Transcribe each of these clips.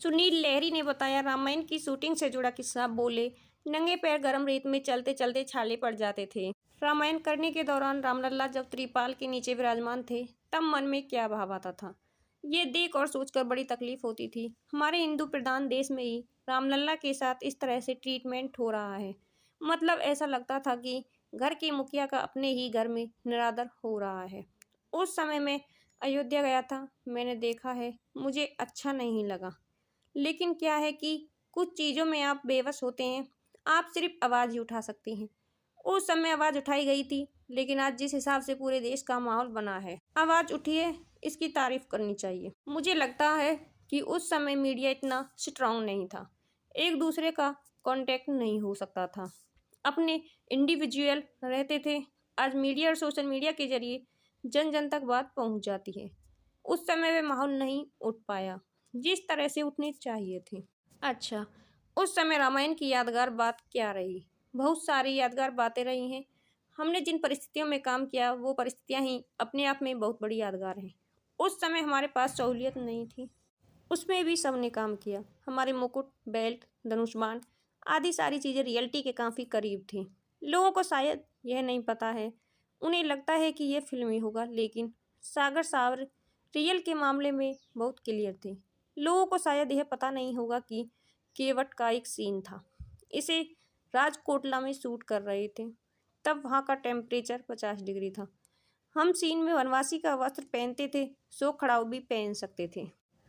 सुनील लहरी ने बताया, रामायण की शूटिंग से जुड़ा किस्सा। बोले, नंगे पैर गर्म रेत में चलते चलते छाले पड़ जाते थे। रामायण करने के दौरान रामलला जब त्रिपाल के नीचे विराजमान थे तब मन में क्या भाव आता था, ये देख और सोचकर बड़ी तकलीफ होती थी। हमारे हिंदू प्रधान देश में ही रामलला के साथ इस तरह से ट्रीटमेंट हो रहा है। मतलब ऐसा लगता था कि घर के मुखिया का अपने ही घर में निरादर हो रहा है। उस समय मैं अयोध्या गया था, मैंने देखा है, मुझे अच्छा नहीं लगा। लेकिन क्या है कि कुछ चीज़ों में आप बेबस होते हैं, आप सिर्फ आवाज़ ही उठा सकती हैं। उस समय आवाज़ उठाई गई थी, लेकिन आज जिस हिसाब से पूरे देश का माहौल बना है, आवाज़ उठी है, इसकी तारीफ करनी चाहिए। मुझे लगता है कि उस समय मीडिया इतना स्ट्रांग नहीं था, एक दूसरे का कांटेक्ट नहीं हो सकता था, अपने इंडिविजुअल रहते थे। आज मीडिया और सोशल मीडिया के जरिए जन जन तक बात पहुंच जाती है। उस समय वे माहौल नहीं उठ पाया जिस तरह से उठनी चाहिए थी। अच्छा, उस समय रामायण की यादगार बात क्या रही? बहुत सारी यादगार बातें रही हैं। हमने जिन परिस्थितियों में काम किया वो परिस्थितियां ही अपने आप में बहुत बड़ी यादगार हैं। उस समय हमारे पास सहूलियत नहीं थी, उसमें भी सबने काम किया। हमारे मुकुट, बेल्ट, धनुष बाण आदि सारी चीज़ें रियलिटी के काफ़ी करीब थी। लोगों को शायद यह नहीं पता है, उन्हें लगता है कि यह फिल्मी होगा, लेकिन सागर सावर रियल के मामले में बहुत क्लियर थे। लोगों को शायद यह पता नहीं होगा कि केवट का एक सीन था, इसे राजकोटला में शूट कर रहे थे, तब वहाँ का टेम्परेचर 50 डिग्री था। हम सीन में वनवासी का वस्त्र पहनते थे, सो खड़ाऊ भी पहन सकते थे।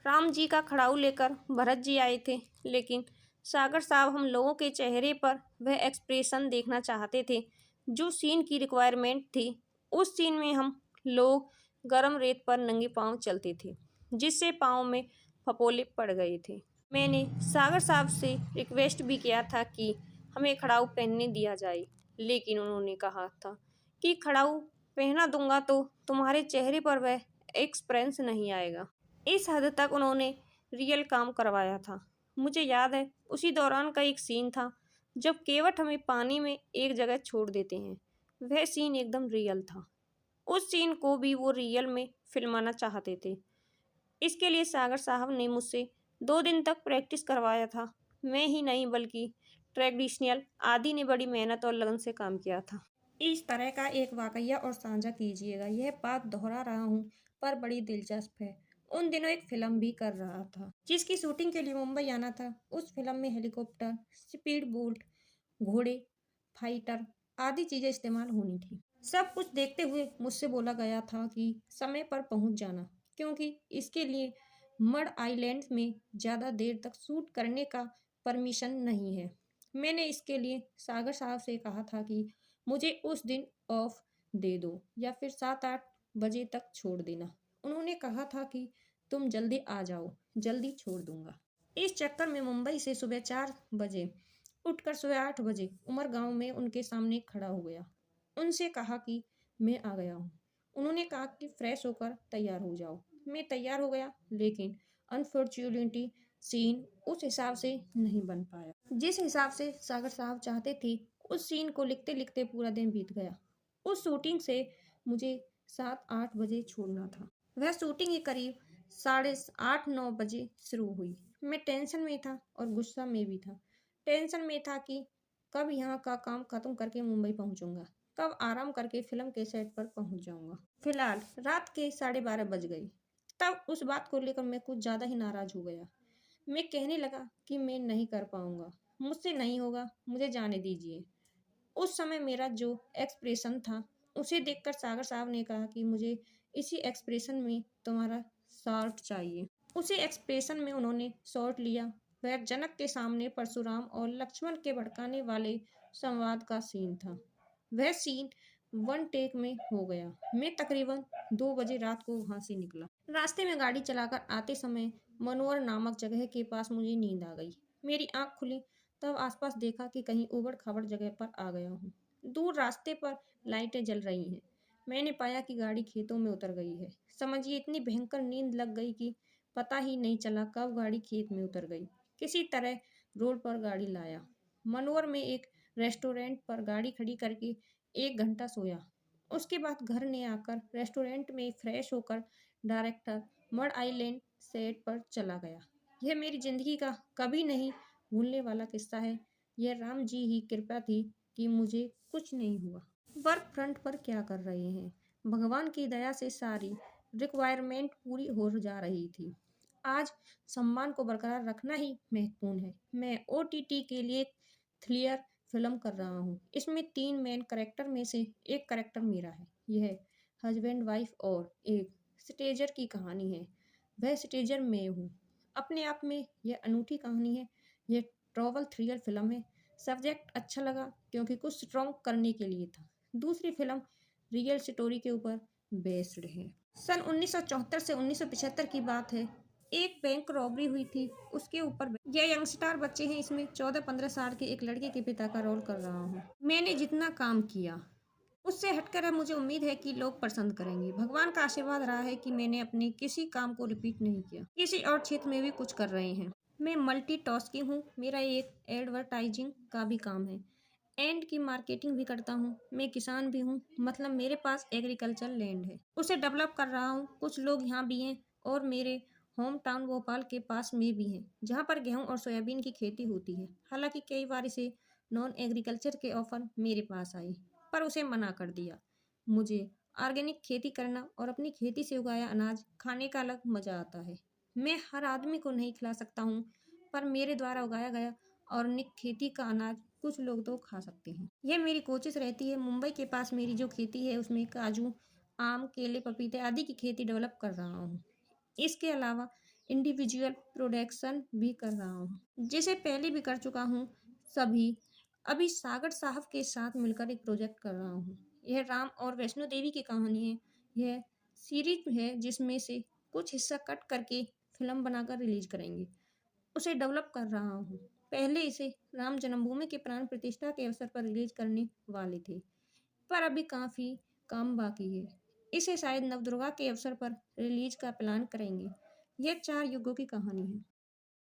राम जी का खड़ाऊ लेकर भरत जी आए थे, लेकिन सागर साहब हम लोगों के चेहरे पर वह एक्सप्रेशन देखना चाहते थे जो सीन की रिक्वायरमेंट थी। उस सीन में हम लोग गर्म रेत पर नंगे पांव चलते थे, जिससे पाँव में फपोले पड़ गए थे। मैंने सागर साहब से रिक्वेस्ट भी किया था कि हमें खड़ाऊ पहनने दिया जाए, लेकिन उन्होंने कहा था कि खड़ाऊ पहना दूंगा तो तुम्हारे चेहरे पर वह एक्सप्रेशन नहीं आएगा। इस हद तक उन्होंने रियल काम करवाया था। मुझे याद है उसी दौरान का एक सीन था जब केवट हमें पानी में एक जगह छोड़ देते हैं। वह सीन एकदम रियल था। उस सीन को भी वो रियल में फिल्माना चाहते थे। इसके लिए सागर साहब ने मुझसे 2 दिन तक प्रैक्टिस करवाया था। मैं ही नहीं बल्कि ट्रेडिशनल आदि ने बड़ी मेहनत और लगन से काम किया था। इस तरह का एक वाकया और साझा कीजिएगा। यह बात दोहरा रहा हूँ पर बड़ी दिलचस्प है। उन दिनों एक फिल्म भी कर रहा था जिसकी शूटिंग के लिए मुंबई आना था। उस फिल्म में हेलीकॉप्टर, स्पीड बोट, घोड़े, फाइटर आदि चीजें इस्तेमाल होनी थी। सब कुछ देखते हुए मुझसे बोला गया था कि समय पर पहुंच जाना, क्योंकि इसके लिए मड आइलैंड में ज़्यादा देर तक शूट करने का परमिशन नहीं है। मैंने इसके लिए सागर साहब से कहा था कि मुझे उस दिन ऑफ दे दो या फिर 7-8 बजे तक छोड़ देना। उन्होंने कहा था कि तुम जल्दी आ जाओ, जल्दी छोड़ दूंगा। इस चक्कर में मुंबई से सुबह 4 बजे उठकर सुबह 8 बजे उमर गांव में उनके सामने खड़ा हो गया। उनसे कहा कि मैं आ गया हूँ। उन्होंने कहा कि फ्रेश होकर तैयार हो जाओ। मैं तैयार हो गया, लेकिन अनफॉर्चुनेटली सीन उस हिसाब से नहीं बन पाया जिस हिसाब से सागर साहब चाहते थे। उस सीन को लिखते लिखते पूरा दिन बीत गया। उस शूटिंग से मुझे 7-8 बजे छोड़ना था। वह शूटिंग ही करीब 8:30-9 बजे शुरू हुई। मैं टेंशन में था और गुस्सा में भी था। टेंशन में था कि कब यहाँ का काम खत्म करके मुंबई पहुंचूंगा, कब आराम करके फिल्म के सेट पर पहुंच जाऊंगा। फिलहाल रात के 12:30 बज गई। तब उस बात को लेकर मैं कुछ ज़्यादा ही नाराज हो गया। मैं कहने लगा कि मैं नहीं कर पाऊंगा, मुझसे नहीं होगा, मुझे जाने दीजिए। उस समय मेरा जो एक्सप्रेशन था उसे देखकर सागर साहब ने कहा कि मुझे इसी एक्सप्रेशन में तुम्हारा शॉट चाहिए। उसी एक्सप्रेशन में उन्होंने शॉट लिया। वह जनक के सामने परशुराम और लक्ष्मण के भड़काने वाले संवाद का सीन था। वह सीन 1 टेक में हो गया। मैं तकरीबन 2 बजे रात को वहां से निकला। रास्ते में गाड़ी चलाकर आते समय मनोहर नामक जगह के पास मुझे नींद आ गई। मेरी आंख खुली तब आसपास देखा कि कहीं उबड़ खाबड़ जगह पर आ गया हूँ। दूर रास्ते पर लाइटें जल रही हैं। मैंने पाया कि गाड़ी खेतों में उतर गई है। समझिए इतनी भयंकर नींद लग गई कि पता ही नहीं चला कब गाड़ी खेत में उतर गई। किसी तरह रोड पर गाड़ी लाया। मनोर में एक रेस्टोरेंट पर गाड़ी खड़ी करके 1 घंटा सोया। उसके बाद घर ने आकर रेस्टोरेंट में फ्रेश होकर डायरेक्टर मड आइलैंड सेट पर चला गया। यह मेरी जिंदगी का कभी नहीं भूलने वाला किस्सा है। यह राम जी ही कृपा थी कि मुझे कुछ नहीं हुआ। वर्क फ्रंट पर क्या कर रहे हैं? भगवान की दया से सारी रिक्वायरमेंट पूरी हो जा रही थी। आज सम्मान को बरकरार रखना ही महत्वपूर्ण है। मैं ओटीटी के लिए थ्रिलर फिल्म कर रहा हूँ। इसमें 3 मेन कैरेक्टर में से एक कैरेक्टर मेरा है। यह हस्बैंड वाइफ और एक स्टेजर की कहानी है। वह स्टेजर मैं हूँ। अपने आप में यह अनूठी कहानी है। यह ट्रैवल थ्रिलर फिल्म है। सब्जेक्ट अच्छा लगा क्योंकि कुछ स्ट्रॉन्ग करने के लिए था। दूसरी फिल्म रियल स्टोरी के ऊपर बेस्ड है। सन 1974 से 1975 की बात है। एक बैंक रॉबरी हुई थी, उसके ऊपर ये यंगस्टर बच्चे हैं। इसमें 14-15 साल के एक लड़के के पिता का रोल कर रहा हूँ। मैंने जितना काम किया उससे हटकर अब मुझे उम्मीद है कि लोग पसंद करेंगे। भगवान का आशीर्वाद रहा है कि मैंने अपने किसी काम को रिपीट नहीं किया। किसी और क्षेत्र में भी कुछ कर रहे हैं। मैं मल्टीटास्किंग हूँ। मेरा एक एडवर्टाइजिंग का भी काम है एंड की मार्केटिंग भी करता हूँ। मैं किसान भी हूँ, मतलब मेरे पास एग्रीकल्चर लैंड है, उसे डेवलप कर रहा हूँ। कुछ लोग यहाँ भी हैं और मेरे होम टाउन भोपाल के पास में भी हैं, जहाँ पर गेहूँ और सोयाबीन की खेती होती है। हालांकि कई बार इसे नॉन एग्रीकल्चर के ऑफर मेरे पास आए, पर उसे मना कर दिया। मुझे ऑर्गेनिक खेती करना और अपनी खेती से उगाया अनाज खाने का अलग मजा आता है। मैं हर आदमी को नहीं खिला सकता हूँ, पर मेरे द्वारा उगाया गया ऑर्गेनिक खेती का अनाज कुछ लोग तो खा सकते हैं। यह मेरी कोशिश रहती है। मुंबई के पास मेरी जो खेती है उसमें काजू, आम, केले, पपीते आदि की खेती डेवलप कर रहा हूँ। इसके अलावा इंडिविजुअल प्रोडक्शन भी कर रहा हूँ, जिसे पहले भी कर चुका हूँ। सभी अभी सागर साहब के साथ मिलकर एक प्रोजेक्ट कर रहा हूँ। यह राम और वैष्णो देवी की कहानी है। यह सीरीज है जिसमें से कुछ हिस्सा कट करके फिल्म बनाकर रिलीज करेंगे। उसे डेवलप कर रहा हूँ। पहले इसे राम जन्मभूमि के प्राण प्रतिष्ठा के अवसर पर रिलीज करने वाले थे, पर अभी काफ़ी काम बाकी है। इसे शायद नवदुर्गा के अवसर पर रिलीज का प्लान करेंगे। यह 4 युगों की कहानी है।